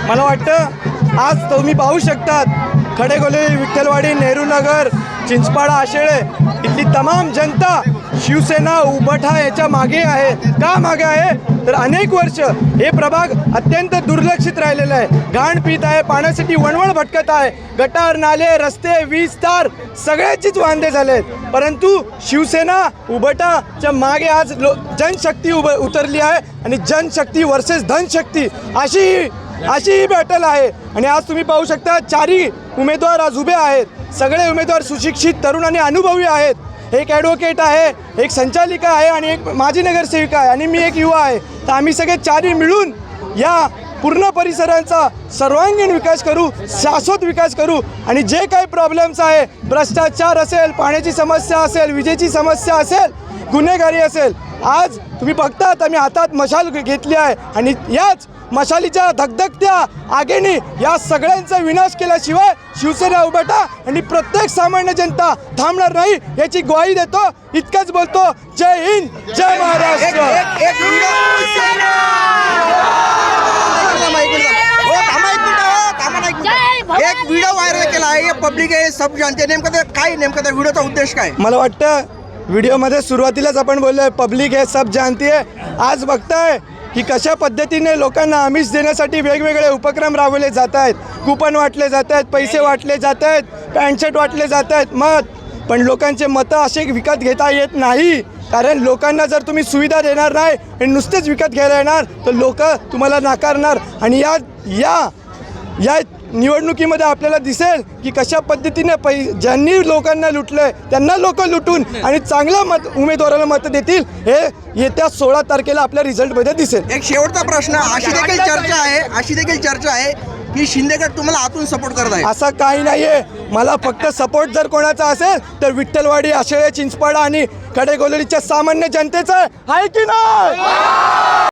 मला वाटतं आज तुम्ही पाहू शकतात खडेकोली, विठ्ठलवाडी, नेहरू नगर, चिंचपाडा, आशेळे इथली तमाम जनता शिवसेना उभाटा याच्या मागे आहे. का मागे आहे तर अनेक वर्ष हे प्रभाग अत्यंत दुर्लक्षित राहिलेलं आहे. घाण पीत आहे, पाण्यासाठी वणवण भटकत आहे. गटार, नाले, रस्ते, वीज तार सगळ्याचीच वांदे झाले आहेत. परंतु शिवसेना उभाटाच्या मागे आज जनशक्ती उतरली आहे आणि जनशक्ती वर्सेस धनशक्ती अशी ही बॅटल आहे. आणि आज तुम्ही पाहू शकता चारही उमेदवार आज उभे आहेत. सगळे उमेदवार सुशिक्षित, तरुण आणि अनुभवी आहेत. एक ॲडव्होकेट आहे, एक संचालिका आहे आणि एक माजी नगरसेविका आहे आणि मी एक युवा आहे. तर आम्ही सगळे चारही मिळून या पूर्ण परिसरांचा सर्वांगीण विकास करू, शाश्वत विकास करू. आणि जे काही प्रॉब्लेम्स आहे, भ्रष्टाचार असेल, पाण्याची समस्या असेल, विजेची समस्या असेल, गुन्हेगारी असेल, आज तुम्ही बघतात आम्ही हातात मशाल घेतली आहे आणि याच मशालीच्या धगधगत्या आगेने या सगळ्यांचा विनाश केल्याशिवाय शिवसेना उभाटा आणि प्रत्येक सामान्य जनता थांबणार नाही याची ग्वाही देतो. इतकंच बोलतो. जय हिंद, जय महाराष्ट्र. एक व्हिडिओ व्हायरल केला आहे, पब्लिक आहे, सब जनते. नेमकं काय, नेमकं त्या व्हिडिओचा उद्देश काय? मला वाटतं व्हिडिओमध्ये सुरुवातीलाच आपण बोललोय पब्लिक है सब जानती है. आज बघताय की कशा पद्धतीने लोकांना आमिष देण्यासाठी वेगवेगळे उपक्रम राबवले जात आहेत. कुपन वाटले जात आहेत, पैसे वाटले जात आहेत, पॅन्ट शर्ट वाटले जात आहेत, पण लोकांचे मतं असे विकत घेता येत नाही. कारण लोकांना जर तुम्ही सुविधा देणार नाही आणि नुसतेच विकत घ्यायला येणार तर लोक तुम्हाला नाकारणार. आणि या निवडणुकीमध्ये आपल्याला दिसेल की कशा पद्धतीने ज्यांनी लोकांना लुटलं त्यांना लोक लुटून आणि चांगल्या उमेदवाराला मतं देतील हे येत्या 16 तारखेला आपल्या रिझल्टमध्ये दिसेल. एक शेवटचा प्रश्न, अशी देखील चर्चा आहे की शिंदेगड तुम्हाला आतून सपोर्ट करत आहे. असं काही नाही आहे. मला फक्त सपोर्ट जर कोणाचा असेल तर विठ्ठलवाडी, आशेळे, चिंचपाडा आणि खडेकोलीच्या सामान्य जनतेचा आहे की नाही.